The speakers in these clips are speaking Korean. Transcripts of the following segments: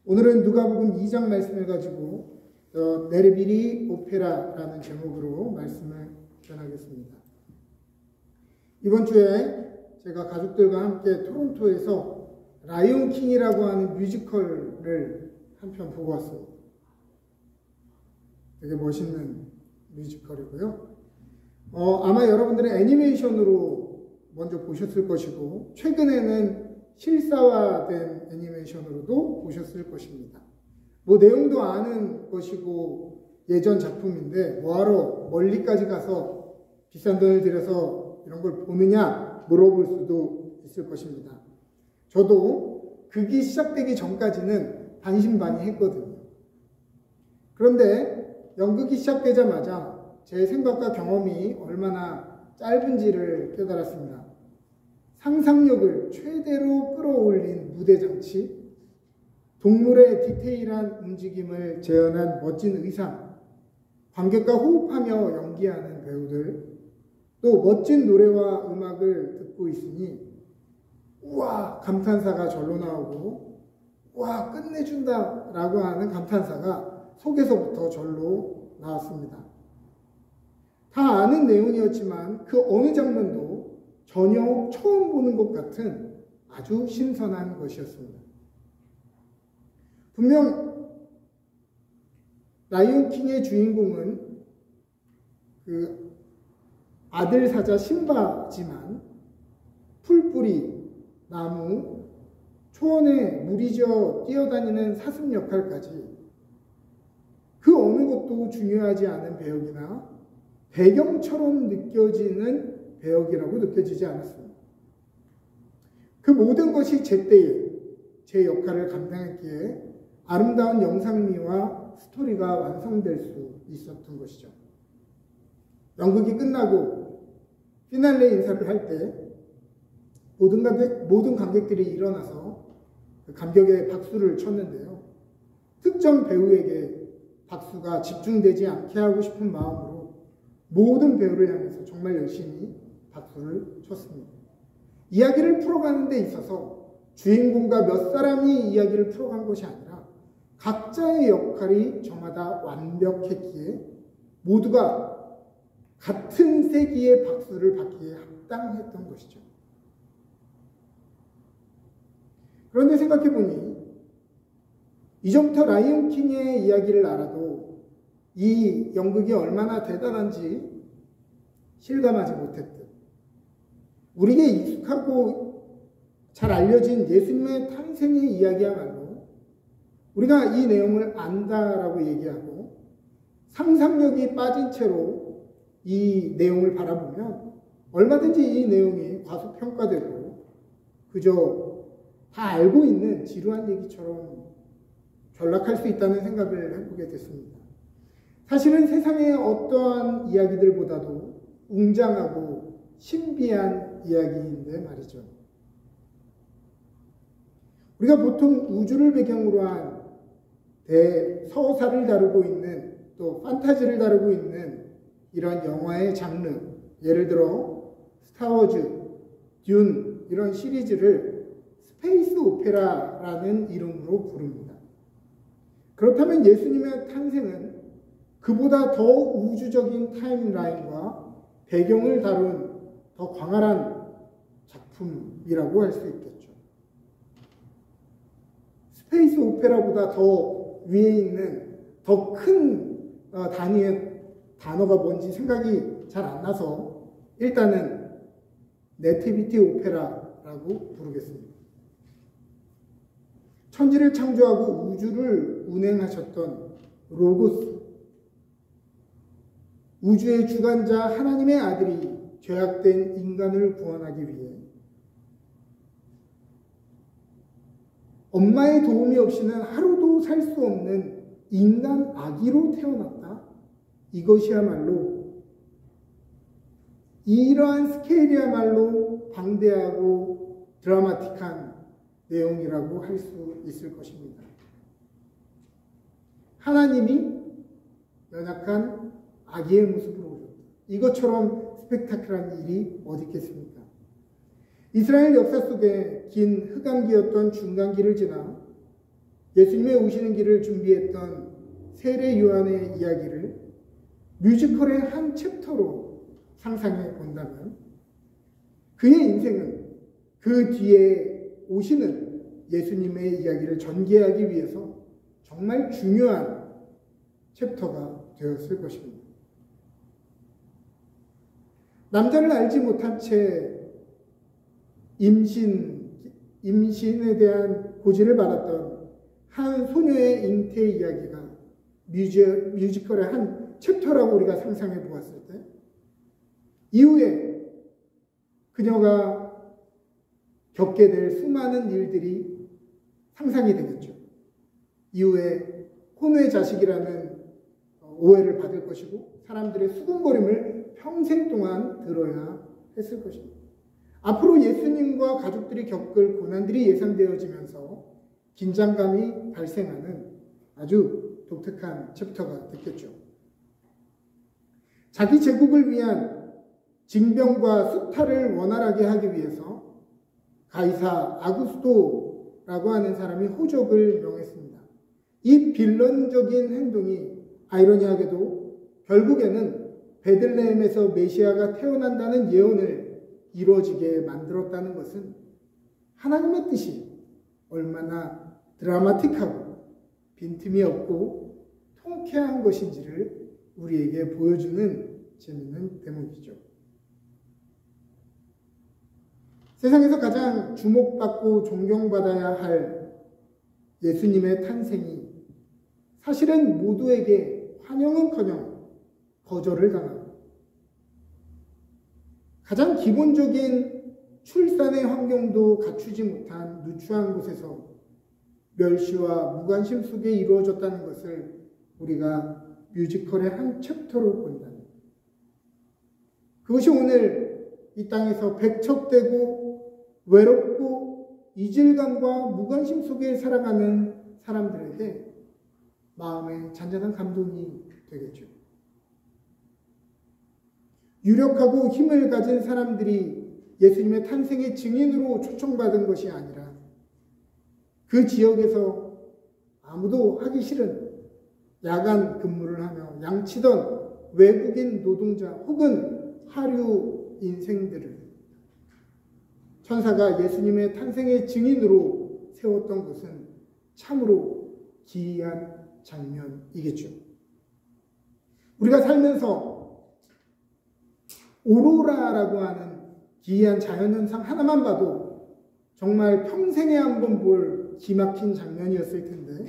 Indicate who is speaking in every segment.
Speaker 1: 오늘은 누가복음 2장 말씀을 가지고 네르비리 오페라라는 제목으로 말씀을 전하겠습니다. 이번 주에 제가 가족들과 함께 토론토에서 라이온 킹이라고 하는 뮤지컬을 한 편 보고 왔습니다. 되게 멋있는 뮤지컬이고요. 아마 여러분들은 애니메이션으로 먼저 보셨을 것이고 최근에는 실사화된 애니메이션으로도 보셨을 것입니다. 내용도 아는 것이고 예전 작품인데 뭐하러 멀리까지 가서 비싼 돈을 들여서 이런 걸 보느냐 물어볼 수도 있을 것입니다. 저도 극이 시작되기 전까지는 반신반의했거든요. 그런데 연극이 시작되자마자 제 생각과 경험이 얼마나 짧은지를 깨달았습니다. 상상력을 최대로 끌어올린 무대장치, 동물의 디테일한 움직임을 재현한 멋진 의상, 관객과 호흡하며 연기하는 배우들, 또 멋진 노래와 음악을 듣고 있으니 우와 감탄사가 절로 나오고 우와 끝내준다 라고 하는 감탄사가 속에서부터 절로 나왔습니다. 다 아는 내용이었지만 그 어느 장면도 전혀 처음 보는 것 같은 아주 신선한 것이었습니다. 분명 라이온 킹의 주인공은 그 아들 사자 심바지만 풀뿌리, 나무, 초원에 무리지어 뛰어다니는 사슴 역할까지 그 어느 것도 중요하지 않은 배역이나 배경처럼 느껴지는 배역이라고 느껴지지 않았습니다. 그 모든 것이 제때에 제 역할을 감당했기에 아름다운 영상미와 스토리가 완성될 수 있었던 것이죠. 연극이 끝나고 피날레 인사를 할 때 모든 관객들이 일어나서 감격의 박수를 쳤는데요. 특정 배우에게 박수가 집중되지 않게 하고 싶은 마음으로 모든 배우를 향해서 정말 열심히 박수를 쳤습니다. 이야기를 풀어가는 데 있어서 주인공과 몇 사람이 이야기를 풀어간 것이 아니라 각자의 역할이 저마다 완벽했기에 모두가 같은 세기의 박수를 받기에 합당했던 것이죠. 그런데 생각해보니 이전부터 라이온 킹의 이야기를 알아도 이 연극이 얼마나 대단한지 실감하지 못했듯 우리에게 익숙하고 잘 알려진 예수님의 탄생의 이야기야말로 우리가 이 내용을 안다라고 얘기하고 상상력이 빠진 채로 이 내용을 바라보면 얼마든지 이 내용이 과소평가되고 그저 다 알고 있는 지루한 얘기처럼 전락할 수 있다는 생각을 해보게 됐습니다. 사실은 세상의 어떠한 이야기들보다도 웅장하고 신비한 이야기인데 말이죠. 우리가 보통 우주를 배경으로 한 대서사를 다루고 있는 또 판타지를 다루고 있는 이런 영화의 장르, 예를 들어 스타워즈, 듄 이런 시리즈를 스페이스 오페라라는 이름으로 부릅니다. 그렇다면 예수님의 탄생은 그보다 더 우주적인 타임라인과 배경을 다룬 더 광활한 작품이라고 할 수 있겠죠. 스페이스 오페라보다 더 위에 있는 더 큰 단위의 단어가 뭔지 생각이 잘 안 나서 일단은 네티비티 오페라라고 부르겠습니다. 천지를 창조하고 우주를 운행하셨던 로고스, 우주의 주관자 하나님의 아들이 죄악된 인간을 구원하기 위해 엄마의 도움이 없이는 하루도 살 수 없는 인간 아기로 태어났다. 이것이야말로 이러한 스케일이야말로 방대하고 드라마틱한 내용이라고 할 수 있을 것입니다. 하나님이 연약한 아기의 모습으로 오셨다. 이것처럼 스펙타클한 일이 어디 있겠습니까? 이스라엘 역사 속에 긴 흑암기였던 중간기를 지나 예수님의 오시는 길을 준비했던 세례 요한의 이야기를 뮤지컬의 한 챕터로 상상해 본다면 그의 인생은 그 뒤에 오시는 예수님의 이야기를 전개하기 위해서 정말 중요한 챕터가 되었을 것입니다. 남자를 알지 못한 채 임신에 대한 고지를 받았던 한 소녀의 잉태 이야기가 뮤지컬의 한 챕터라고 우리가 상상해 보았을 때 이후에 그녀가 겪게 될 수많은 일들이 상상이 되겠죠. 이후에 혼외 자식이라는 오해를 받을 것이고 사람들의 수군거림을 평생 동안 들어야 했을 것입니다. 앞으로 예수님과 가족들이 겪을 고난들이 예상되어지면서 긴장감이 발생하는 아주 독특한 챕터가 됐겠죠. 자기 제국을 위한 징병과 수탈을 원활하게 하기 위해서 가이사 아구스토라고 하는 사람이 호적을 명했습니다. 이 빌런적인 행동이 아이러니하게도 결국에는 베들레헴에서 메시아가 태어난다는 예언을 이루어지게 만들었다는 것은 하나님의 뜻이 얼마나 드라마틱하고 빈틈이 없고 통쾌한 것인지를 우리에게 보여주는 재미있는 대목이죠. 세상에서 가장 주목받고 존경받아야 할 예수님의 탄생이 사실은 모두에게 환영은커녕 거절을 당합니다. 가장 기본적인 출산의 환경도 갖추지 못한 누추한 곳에서 멸시와 무관심 속에 이루어졌다는 것을 우리가 뮤지컬의 한 챕터로 본다는 그것이 오늘 이 땅에서 배척되고 외롭고 이질감과 무관심 속에 살아가는 사람들에게 마음에 잔잔한 감동이 되겠죠. 유력하고 힘을 가진 사람들이 예수님의 탄생의 증인으로 초청받은 것이 아니라 그 지역에서 아무도 하기 싫은 야간 근무를 하며 양치던 외국인 노동자 혹은 하류 인생들을 천사가 예수님의 탄생의 증인으로 세웠던 것은 참으로 기이한 장면이겠죠. 우리가 살면서 오로라라고 하는 기이한 자연현상 하나만 봐도 정말 평생에 한 번 볼 기막힌 장면이었을 텐데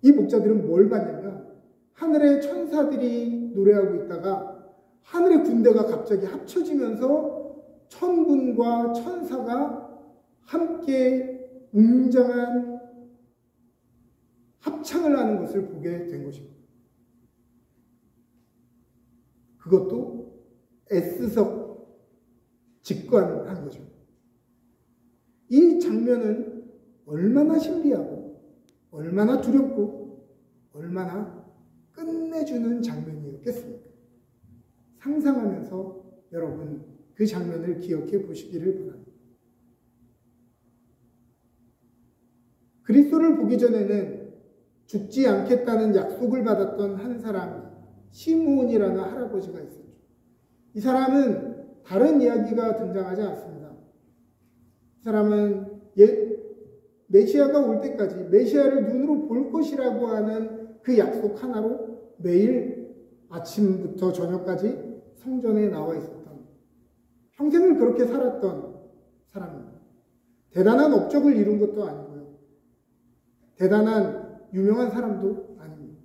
Speaker 1: 이 목자들은 뭘 봤냐면 하늘의 천사들이 노래하고 있다가 하늘의 군대가 갑자기 합쳐지면서 천군과 천사가 함께 웅장한 합창을 하는 것을 보게 된 것입니다. 그것도 S석 직관한 거죠. 이 장면은 얼마나 신비하고 얼마나 두렵고 얼마나 끝내주는 장면이었겠습니까? 상상하면서 여러분 그 장면을 기억해 보시기를 바랍니다. 그리스도를 보기 전에는 죽지 않겠다는 약속을 받았던 한 사람 시므온이라는 할아버지가 있었죠. 이 사람은 다른 이야기가 등장하지 않습니다. 이 사람은 메시아가 올 때까지 메시아를 눈으로 볼 것이라고 하는 그 약속 하나로 매일 아침부터 저녁까지 성전에 나와 있었던 평생을 그렇게 살았던 사람입니다. 대단한 업적을 이룬 것도 아니고요. 대단한 유명한 사람도 아닙니다.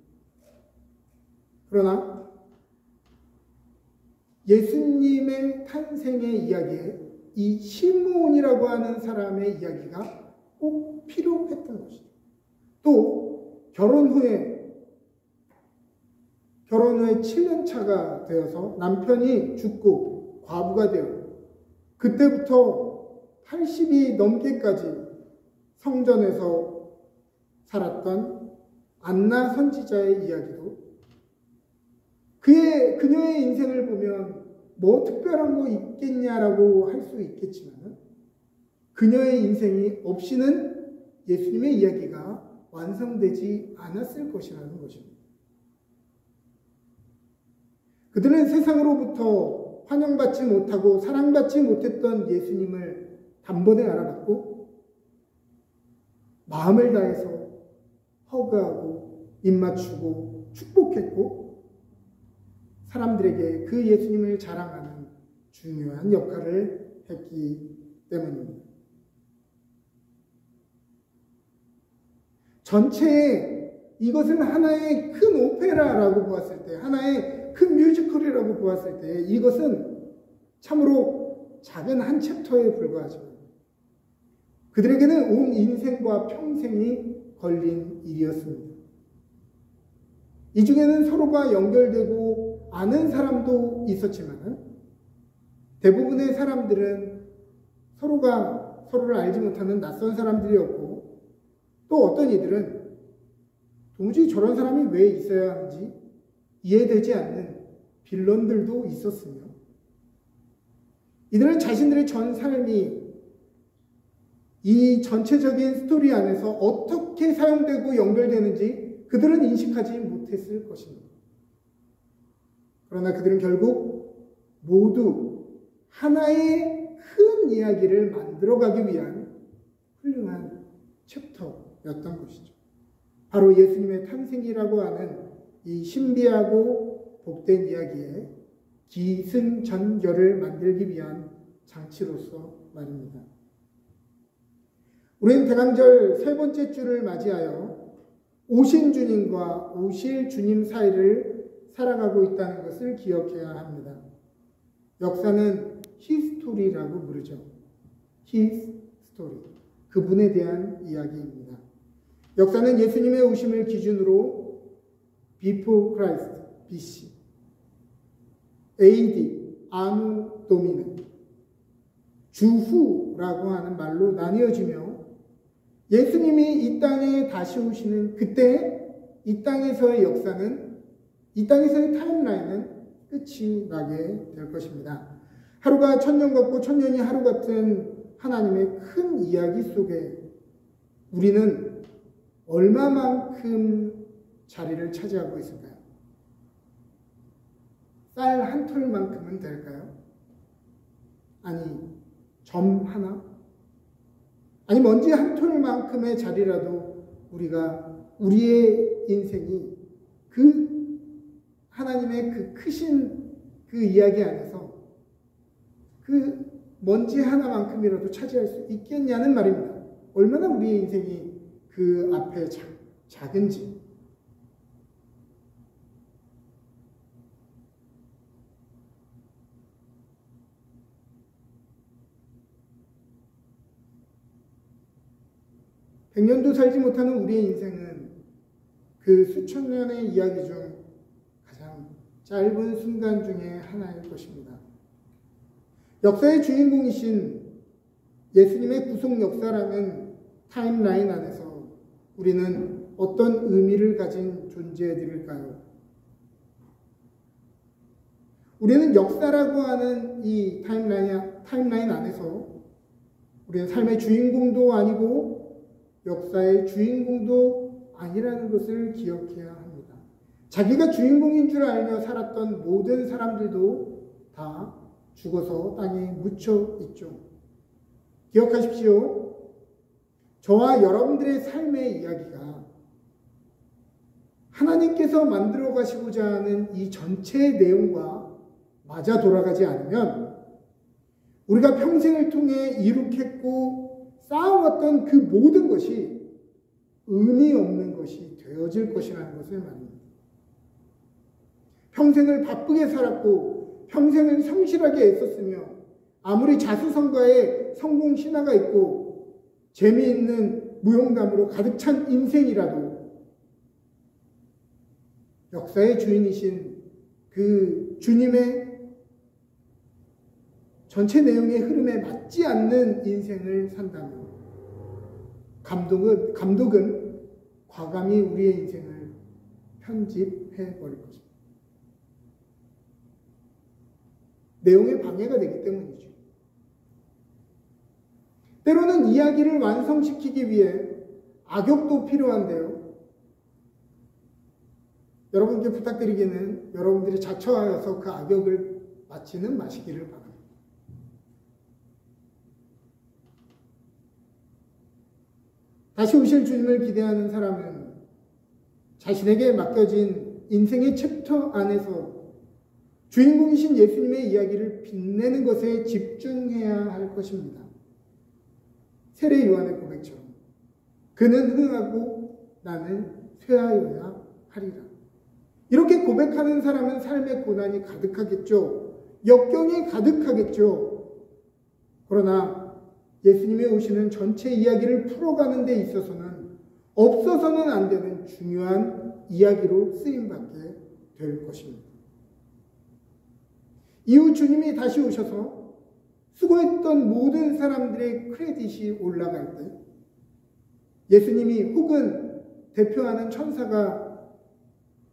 Speaker 1: 그러나 예수님의 탄생의 이야기에 이 시므온이라고 하는 사람의 이야기가 꼭 필요했던 것이죠. 또 결혼 후에 7년 차가 되어서 남편이 죽고 과부가 되어 그때부터 80이 넘게까지 성전에서 살았던 안나 선지자의 이야기도 그녀의 인생을 보면 뭐 특별한 거 있겠냐라고 할 수 있겠지만 그녀의 인생이 없이는 예수님의 이야기가 완성되지 않았을 것이라는 것입니다. 그들은 세상으로부터 환영받지 못하고 사랑받지 못했던 예수님을 단번에 알아봤고 마음을 다해서 허그하고 입맞추고 축복했고 사람들에게 그 예수님을 자랑하는 중요한 역할을 했기 때문입니다. 전체에 이것을 하나의 큰 오페라라고 보았을 때, 하나의 큰 뮤지컬이라고 보았을 때 이것은 참으로 작은 한 챕터에 불과하지만 그들에게는 온 인생과 평생이 걸린 일이었습니다. 이 중에는 서로가 연결되고 아는 사람도 있었지만 대부분의 사람들은 서로가 서로를 알지 못하는 낯선 사람들이었고 또 어떤 이들은 도무지 저런 사람이 왜 있어야 하는지 이해되지 않는 빌런들도 있었으며 이들은 자신들의 전 삶이 이 전체적인 스토리 안에서 어떻게 사용되고 연결되는지 그들은 인식하지 못했을 것입니다. 그러나 그들은 결국 모두 하나의 큰 이야기를 만들어가기 위한 훌륭한 챕터였던 것이죠. 바로 예수님의 탄생이라고 하는 이 신비하고 복된 이야기에 기승전결을 만들기 위한 장치로서 말입니다. 우리는 대강절 세 번째 주를 맞이하여 오신 주님과 오실 주님 사이를 살아가고 있다는 것을 기억해야 합니다. 역사는 히스토리라고 부르죠. 히스토리. 그분에 대한 이야기입니다. 역사는 예수님의 오심을 기준으로 Before Christ, BC, AD, 아누 도미네, 주후라고 하는 말로 나뉘어지며 예수님이 이 땅에 다시 오시는 그때 이 땅에서의 역사는, 이 땅에서의 타임라인은 끝이 나게 될 것입니다. 하루가 천년 같고 천년이 하루 같은 하나님의 큰 이야기 속에 우리는 얼마만큼 자리를 차지하고 있을까요? 쌀 한 톨만큼은 될까요? 아니, 점 하나? 아니, 먼지 한 톨만큼의 자리라도 우리의 인생이 그 하나님의 그 크신 그 이야기 안에서 그 먼지 하나만큼이라도 차지할 수 있겠냐는 말입니다. 얼마나 우리의 인생이 그 앞에 작은지. 백년도 살지 못하는 우리의 인생은 그 수천 년의 이야기 중 가장 짧은 순간 중에 하나일 것입니다. 역사의 주인공이신 예수님의 구속 역사라는 타임라인 안에서 우리는 어떤 의미를 가진 존재들일까요? 우리는 역사라고 하는 이 타임라인 안에서 우리는 삶의 주인공도 아니고 역사의 주인공도 아니라는 것을 기억해야 합니다. 자기가 주인공인 줄 알며 살았던 모든 사람들도 다 죽어서 땅에 묻혀 있죠. 기억하십시오. 저와 여러분들의 삶의 이야기가 하나님께서 만들어 가시고자 하는 이 전체의 내용과 맞아 돌아가지 않으면 우리가 평생을 통해 이룩했고 쌓아왔던 그 모든 것이 의미 없는 것이 되어질 것이라는 것을 말합니다. 평생을 바쁘게 살았고 평생을 성실하게 애썼으며 아무리 자수성가에 성공 신화가 있고 재미있는 무용담으로 가득 찬 인생이라도 역사의 주인이신 그 주님의 전체 내용의 흐름에 맞지 않는 인생을 산다면 감독은 과감히 우리의 인생을 편집해 버릴 것입니다. 내용에 방해가 되기 때문이죠. 때로는 이야기를 완성시키기 위해 악역도 필요한데요. 여러분께 부탁드리기는 여러분들이 자처하여서 그 악역을 맡지는 마시기를 바랍니다. 다시 오실 주님을 기대하는 사람은 자신에게 맡겨진 인생의 챕터 안에서 주인공이신 예수님의 이야기를 빛내는 것에 집중해야 할 것입니다. 세례 요한의 고백처럼 그는 흥하고 나는 쇠하여야 하리라. 이렇게 고백하는 사람은 삶의 고난이 가득하겠죠. 역경이 가득하겠죠. 그러나 예수님이 오시는 전체 이야기를 풀어가는 데 있어서는 없어서는 안 되는 중요한 이야기로 쓰임받게 될 것입니다. 이후 주님이 다시 오셔서 수고했던 모든 사람들의 크레딧이 올라갈 때 예수님이 혹은 대표하는 천사가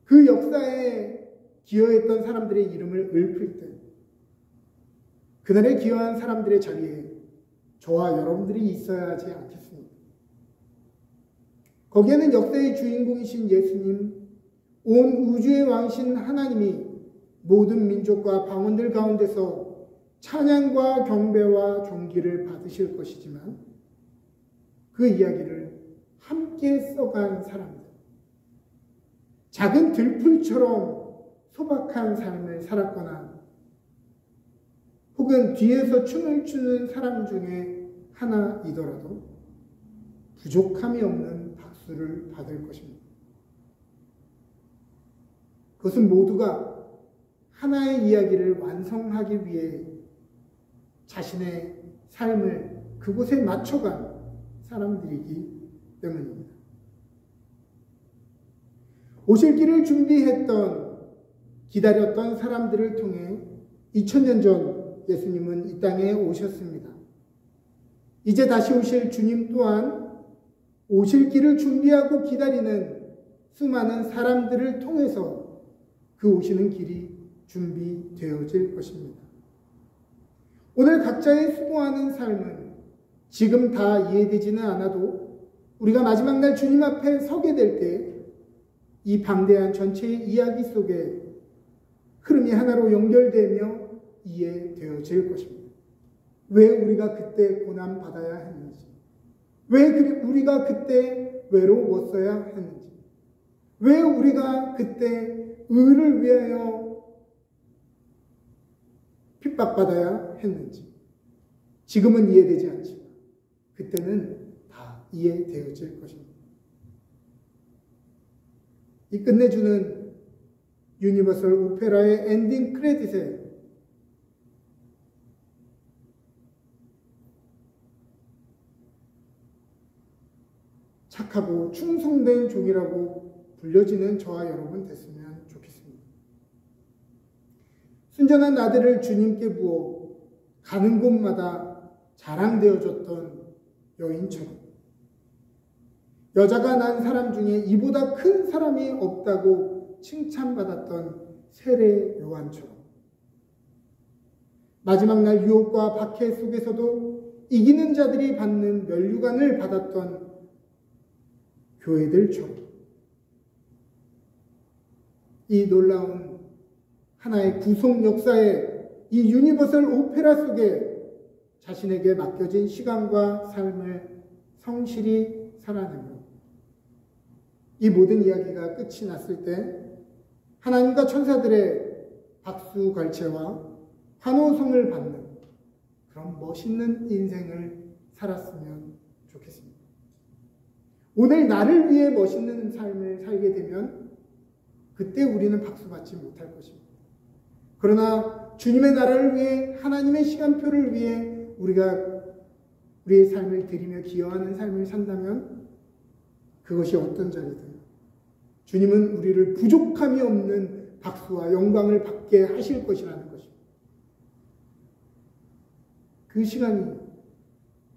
Speaker 1: 그 역사에 기여했던 사람들의 이름을 읊을 때 그날에 기여한 사람들의 자리에 저와 여러분들이 있어야 하지 않겠습니까? 거기에는 역사의 주인공이신 예수님, 온 우주의 왕신 하나님이 모든 민족과 방언들 가운데서 찬양과 경배와 존귀를 받으실 것이지만 그 이야기를 함께 써간 사람들, 작은 들풀처럼 소박한 삶을 살았거나 혹은 뒤에서 춤을 추는 사람 중에 하나이더라도 부족함이 없는 박수를 받을 것입니다. 그것은 모두가 하나의 이야기를 완성하기 위해 자신의 삶을 그곳에 맞춰간 사람들이기 때문입니다. 오실 길을 준비했던, 기다렸던 사람들을 통해 2000년 전 예수님은 이 땅에 오셨습니다. 이제 다시 오실 주님 또한 오실 길을 준비하고 기다리는 수많은 사람들을 통해서 그 오시는 길이 준비되어질 것입니다. 오늘 각자의 수고하는 삶은 지금 다 이해되지는 않아도 우리가 마지막 날 주님 앞에 서게 될 때 이 방대한 전체의 이야기 속에 흐름이 하나로 연결되며 이해되어질 것입니다. 왜 우리가 그때 고난받아야 했는지, 왜 우리가 그때 외로웠어야 했는지, 왜 우리가 그때 의를 위하여 핍박받아야 했는지 지금은 이해되지 않지만 그때는 다 이해되어질 것입니다. 이 끝내주는 유니버설 오페라의 엔딩 크레딧에 착하고 충성된 종이라고 불려지는 저와 여러분 됐으면 좋겠습니다. 순전한 아들을 주님께 부어 가는 곳마다 자랑되어졌던 여인처럼 여자가 난 사람 중에 이보다 큰 사람이 없다고 칭찬받았던 세례 요한처럼 마지막 날 유혹과 박해 속에서도 이기는 자들이 받는 면류관을 받았던 교회들처럼 이 놀라운 하나의 구속 역사의 이 유니버설 오페라 속에 자신에게 맡겨진 시간과 삶을 성실히 살아내며 이 모든 이야기가 끝이 났을 때 하나님과 천사들의 박수갈채와 환호성을 받는 그런 멋있는 인생을 살았으면 좋겠습니다. 오늘 나를 위해 멋있는 삶을 살게 되면 그때 우리는 박수받지 못할 것입니다. 그러나 주님의 나라를 위해 하나님의 시간표를 위해 우리가 우리의 삶을 드리며 기여하는 삶을 산다면 그것이 어떤 자리든 주님은 우리를 부족함이 없는 박수와 영광을 받게 하실 것이라는 것입니다. 그 시간이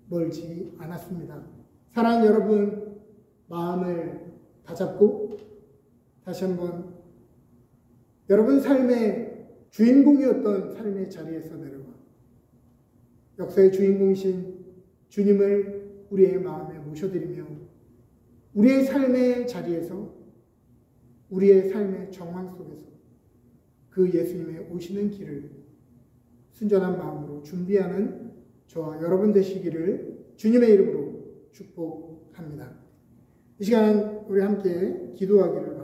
Speaker 1: 멀지 않았습니다. 사랑하는 여러분, 마음을 다잡고 다시 한번 여러분 삶의 주인공이었던 삶의 자리에서 내려와 역사의 주인공이신 주님을 우리의 마음에 모셔드리며 우리의 삶의 자리에서, 우리의 삶의 정황 속에서 그 예수님의 오시는 길을 순전한 마음으로 준비하는 저와 여러분 되시기를 주님의 이름으로 축복합니다. 이 시간 우리 함께 기도하기를